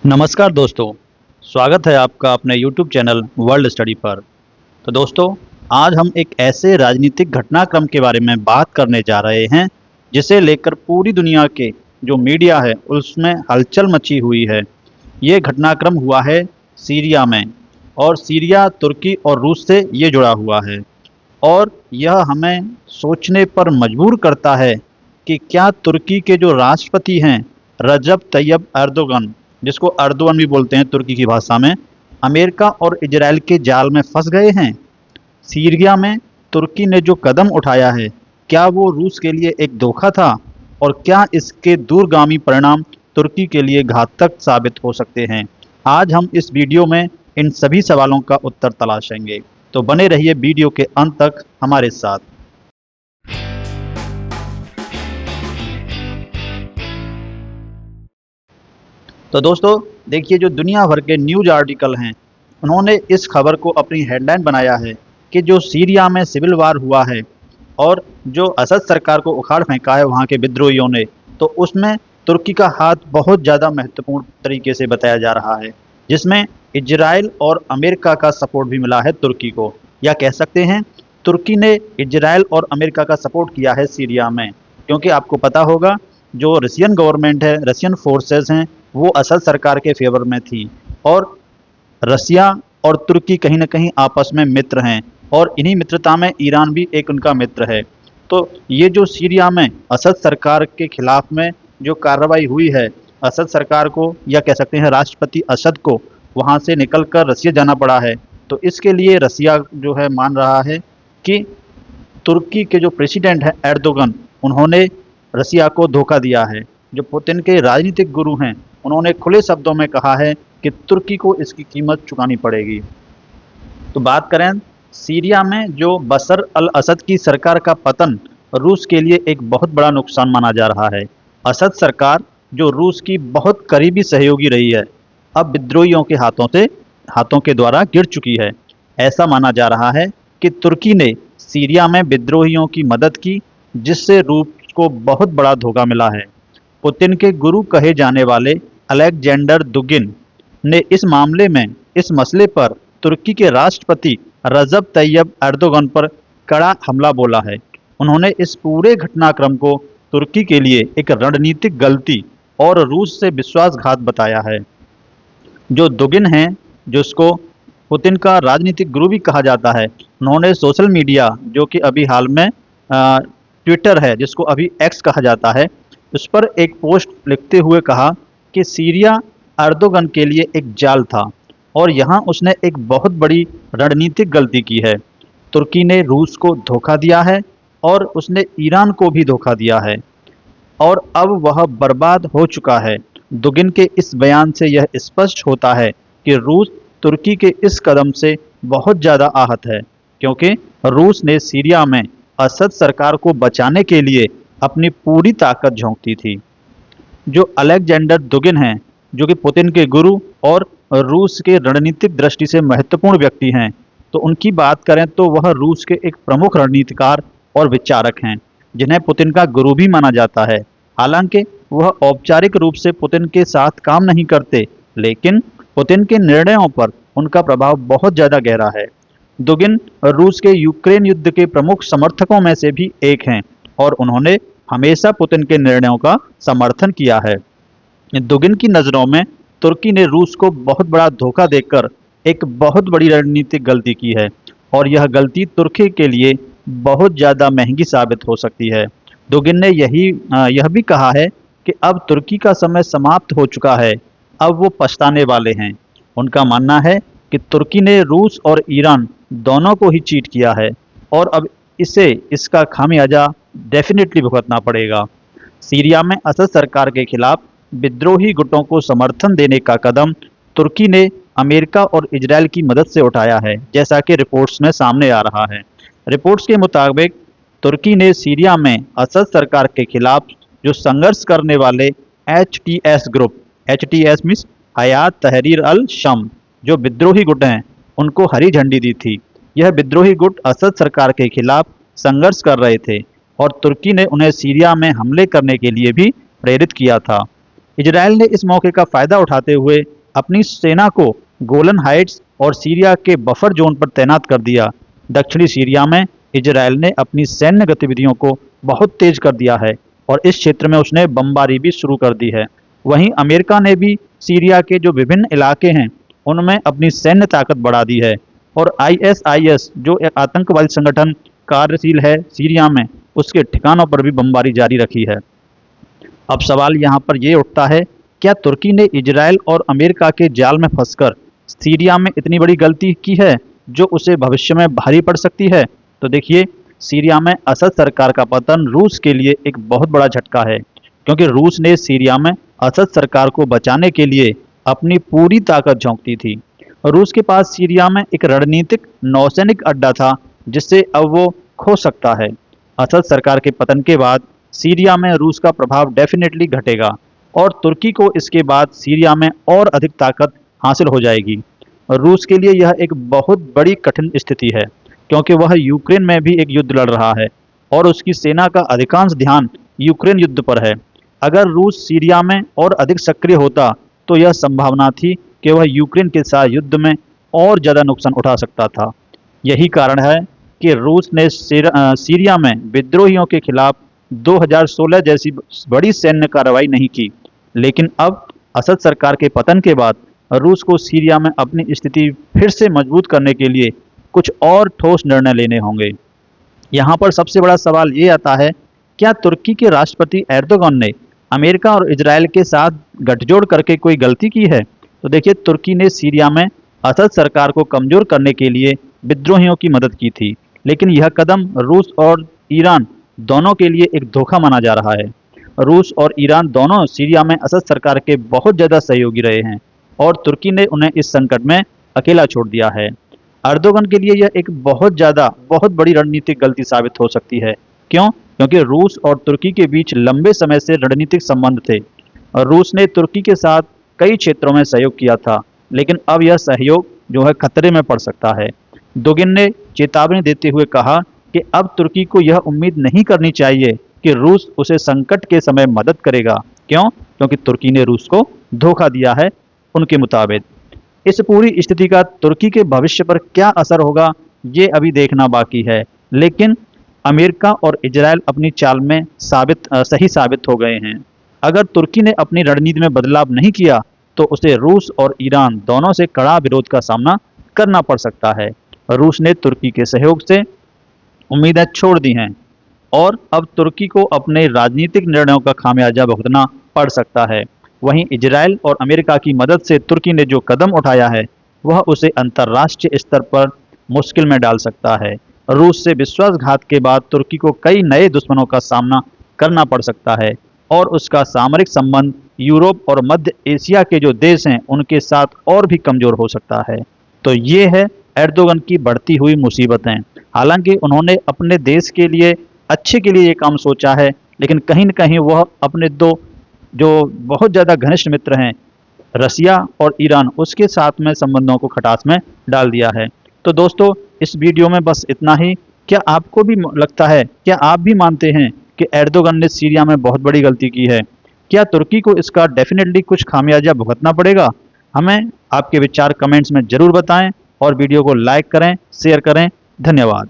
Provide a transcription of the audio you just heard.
नमस्कार दोस्तों, स्वागत है आपका अपने YouTube चैनल वर्ल्ड स्टडी पर। तो दोस्तों, आज हम एक ऐसे राजनीतिक घटनाक्रम के बारे में बात करने जा रहे हैं जिसे लेकर पूरी दुनिया के जो मीडिया है उसमें हलचल मची हुई है। ये घटनाक्रम हुआ है सीरिया में, और सीरिया तुर्की और रूस से ये जुड़ा हुआ है। और यह हमें सोचने पर मजबूर करता है कि क्या तुर्की के जो राष्ट्रपति हैं रजब तैयब एर्दोगन, जिसको अर्दोगन भी बोलते हैं तुर्की की भाषा में, अमेरिका और इजराइल के जाल में फंस गए हैं। सीरिया में तुर्की ने जो कदम उठाया है, क्या वो रूस के लिए एक धोखा था, और क्या इसके दूरगामी परिणाम तुर्की के लिए घातक साबित हो सकते हैं? आज हम इस वीडियो में इन सभी सवालों का उत्तर तलाशेंगे, तो बने रहिए वीडियो के अंत तक हमारे साथ। तो दोस्तों देखिए, जो दुनिया भर के न्यूज आर्टिकल हैं उन्होंने इस खबर को अपनी हेडलाइन बनाया है कि जो सीरिया में सिविल वार हुआ है और जो असद सरकार को उखाड़ फेंका है वहाँ के विद्रोहियों ने, तो उसमें तुर्की का हाथ बहुत ज़्यादा महत्वपूर्ण तरीके से बताया जा रहा है, जिसमें इजराइल और अमेरिका का सपोर्ट भी मिला है तुर्की को। या कह सकते हैं तुर्की ने इजराइल और अमेरिका का सपोर्ट किया है सीरिया में, क्योंकि आपको पता होगा जो रशियन गवर्नमेंट है, रशियन फोर्सेस हैं, वो असद सरकार के फेवर में थी। और रसिया और तुर्की कहीं ना कहीं आपस में मित्र हैं, और इन्हीं मित्रता में ईरान भी एक उनका मित्र है। तो ये जो सीरिया में असद सरकार के खिलाफ में जो कार्रवाई हुई है, असद सरकार को या कह सकते हैं राष्ट्रपति असद को वहाँ से निकलकर रसिया जाना पड़ा है। तो इसके लिए रसिया जो है मान रहा है कि तुर्की के जो प्रेसिडेंट हैं एर्दोगन, उन्होंने रसिया को धोखा दिया है। जो पुतिन के राजनीतिक गुरु हैं उन्होंने खुले शब्दों में कहा है कि तुर्की को इसकी कीमत चुकानी पड़ेगी। तो बात करें सीरिया में जो बशर अल असद की सरकार का पतन रूस के लिए एक बहुत बड़ा नुकसान माना जा रहा है। असद सरकार जो रूस की बहुत करीबी सहयोगी रही है, अब विद्रोहियों के हाथों के द्वारा गिर चुकी है। ऐसा माना जा रहा है कि तुर्की ने सीरिया में विद्रोहियों की मदद की, जिससे रूस को बहुत बड़ा धोखा मिला है। पुतिन के गुरु कहे जाने वाले अलेक्जेंडर दुगिन ने इस मसले पर तुर्की के राष्ट्रपति रजब तैयब एर्दोगन पर कड़ा हमला बोला है। उन्होंने इस पूरे घटनाक्रम को तुर्की के लिए एक रणनीतिक गलती और रूस से विश्वासघात बताया है। जो दुगिन हैं, जिसको पुतिन का राजनीतिक गुरु भी कहा जाता है, उन्होंने सोशल मीडिया, जो कि अभी हाल में ट्विटर है, जिसको अभी एक्स कहा जाता है, उस पर एक पोस्ट लिखते हुए कहा कि सीरिया एर्दोगन के लिए एक जाल था और यहाँ उसने एक बहुत बड़ी रणनीतिक गलती की है। तुर्की ने रूस को धोखा दिया है और उसने ईरान को भी धोखा दिया है, और अब वह बर्बाद हो चुका है। दुगिन के इस बयान से यह स्पष्ट होता है कि रूस तुर्की के इस कदम से बहुत ज़्यादा आहत है, क्योंकि रूस ने सीरिया में असद सरकार को बचाने के लिए अपनी पूरी ताकत झोंकती थी। जो अलेक्जेंडर दुगिन हैं, जो कि पुतिन के गुरु और रूस के रणनीतिक दृष्टि से महत्वपूर्ण व्यक्ति हैं, तो उनकी बात करें तो वह रूस के एक प्रमुख रणनीतिकार और विचारक हैं, जिन्हें पुतिन का गुरु भी माना जाता है। हालांकि वह औपचारिक रूप से पुतिन के साथ काम नहीं करते, लेकिन पुतिन के निर्णयों पर उनका प्रभाव बहुत ज़्यादा गहरा है। दुगिन रूस के यूक्रेन युद्ध के प्रमुख समर्थकों में से भी एक हैं, और उन्होंने हमेशा पुतिन के निर्णयों का समर्थन किया है। दुगिन की नज़रों में तुर्की ने रूस को बहुत बड़ा धोखा देकर एक बहुत बड़ी रणनीतिक गलती की है, और यह गलती तुर्की के लिए बहुत ज़्यादा महंगी साबित हो सकती है। दुगिन ने यह भी कहा है कि अब तुर्की का समय समाप्त हो चुका है, अब वो पछताने वाले हैं। उनका मानना है कि तुर्की ने रूस और ईरान दोनों को ही चीट किया है, और अब इसका खामियाजा डेफिनेटली भुगतना पड़ेगा। सीरिया में असद सरकार के खिलाफ विद्रोही गुटों को समर्थन देने का कदम तुर्की ने अमेरिका और इजराइल की मदद से उठाया है, जैसा कि रिपोर्ट्स में सामने आ रहा है। रिपोर्ट्स के मुताबिक तुर्की ने सीरिया में असद सरकार के खिलाफ जो संघर्ष करने वाले HTS ग्रुप, HTS मीन्स हयात तहरीर अल शम, जो विद्रोही गुट हैं, उनको हरी झंडी दी थी। यह विद्रोही गुट असद सरकार के खिलाफ संघर्ष कर रहे थे, और तुर्की ने उन्हें सीरिया में हमले करने के लिए भी प्रेरित किया था। इजराइल ने इस मौके का फ़ायदा उठाते हुए अपनी सेना को गोलन हाइट्स और सीरिया के बफर जोन पर तैनात कर दिया। दक्षिणी सीरिया में इजराइल ने अपनी सैन्य गतिविधियों को बहुत तेज कर दिया है और इस क्षेत्र में उसने बमबारी भी शुरू कर दी है। वहीं अमेरिका ने भी सीरिया के जो विभिन्न इलाके हैं उनमें अपनी सैन्य ताकत बढ़ा दी है और आईएसआईएस जो एक आतंकवादी संगठन कार्यशील है सीरिया में, उसके ठिकानों पर भी बमबारी जारी रखी है। अब सवाल यहाँ पर ये उठता है, क्या तुर्की ने इजराइल और अमेरिका के जाल में फंसकर सीरिया में इतनी बड़ी गलती की है जो उसे भविष्य में भारी पड़ सकती है? तो देखिए, सीरिया में असद सरकार का पतन रूस के लिए एक बहुत बड़ा झटका है, क्योंकि रूस ने सीरिया में असद सरकार को बचाने के लिए अपनी पूरी ताकत झोंक दी थी। रूस के पास सीरिया में एक रणनीतिक नौसैनिक अड्डा था जिससे अब वो खो सकता है। असद सरकार के पतन के बाद सीरिया में रूस का प्रभाव डेफिनेटली घटेगा और तुर्की को इसके बाद सीरिया में और अधिक ताकत हासिल हो जाएगी। रूस के लिए यह एक बहुत बड़ी कठिन स्थिति है, क्योंकि वह यूक्रेन में भी एक युद्ध लड़ रहा है और उसकी सेना का अधिकांश ध्यान यूक्रेन युद्ध पर है। अगर रूस सीरिया में और अधिक सक्रिय होता तो यह संभावना थी कि वह यूक्रेन के साथ युद्ध में और ज़्यादा नुकसान उठा सकता था। यही कारण है कि रूस ने सीरिया में विद्रोहियों के खिलाफ 2016 जैसी बड़ी सैन्य कार्रवाई नहीं की, लेकिन अब असद सरकार के पतन के बाद रूस को सीरिया में अपनी स्थिति फिर से मजबूत करने के लिए कुछ और ठोस निर्णय लेने होंगे। यहाँ पर सबसे बड़ा सवाल ये आता है, क्या तुर्की के राष्ट्रपति एर्दोगन ने अमेरिका और इजराइल के साथ गठजोड़ करके कोई गलती की है? तो देखिए, तुर्की ने सीरिया में असद सरकार को कमज़ोर करने के लिए विद्रोहियों की मदद की थी, लेकिन यह कदम रूस और ईरान दोनों के लिए एक धोखा माना जा रहा है। रूस और ईरान दोनों सीरिया में असद सरकार के बहुत ज़्यादा सहयोगी रहे हैं और तुर्की ने उन्हें इस संकट में अकेला छोड़ दिया है। अर्दोगन के लिए यह एक बहुत बड़ी रणनीतिक गलती साबित हो सकती है। क्यों? क्योंकि रूस और तुर्की के बीच लंबे समय से रणनीतिक संबंध थे और रूस ने तुर्की के साथ कई क्षेत्रों में सहयोग किया था, लेकिन अब यह सहयोग जो है खतरे में पड़ सकता है। दोगिन ने चेतावनी देते हुए कहा कि अब तुर्की को यह उम्मीद नहीं करनी चाहिए कि रूस उसे संकट के समय मदद करेगा। क्यों? क्योंकि तुर्की ने रूस को धोखा दिया है उनके मुताबिक। इस पूरी स्थिति का तुर्की के भविष्य पर क्या असर होगा, ये अभी देखना बाकी है, लेकिन अमेरिका और इजराइल अपनी चाल में सही साबित हो गए हैं। अगर तुर्की ने अपनी रणनीति में बदलाव नहीं किया तो उसे रूस और ईरान दोनों से कड़ा विरोध का सामना करना पड़ सकता है। रूस ने तुर्की के सहयोग से उम्मीदें छोड़ दी हैं और अब तुर्की को अपने राजनीतिक निर्णयों का खामियाजा भुगतना पड़ सकता है। वहीं इजराइल और अमेरिका की मदद से तुर्की ने जो कदम उठाया है वह उसे अंतर्राष्ट्रीय स्तर पर मुश्किल में डाल सकता है। रूस से विश्वासघात के बाद तुर्की को कई नए दुश्मनों का सामना करना पड़ सकता है और उसका सामरिक संबंध यूरोप और मध्य एशिया के जो देश हैं उनके साथ और भी कमज़ोर हो सकता है। तो ये है एर्दोगन की बढ़ती हुई मुसीबतें। हालांकि उन्होंने अपने देश के लिए अच्छे के लिए ये काम सोचा है, लेकिन कहीं न कहीं वह अपने दो जो बहुत ज़्यादा घनिष्ठ मित्र हैं रसिया और ईरान, उसके साथ में संबंधों को खटास में डाल दिया है। तो दोस्तों, इस वीडियो में बस इतना ही। क्या आपको भी लगता है, क्या आप भी मानते हैं कि एर्दोगन ने सीरिया में बहुत बड़ी गलती की है? क्या तुर्की को इसका डेफिनेटली कुछ खामियाजा भुगतना पड़ेगा? हमें आपके विचार कमेंट्स में ज़रूर बताएं और वीडियो को लाइक करें, शेयर करें। धन्यवाद।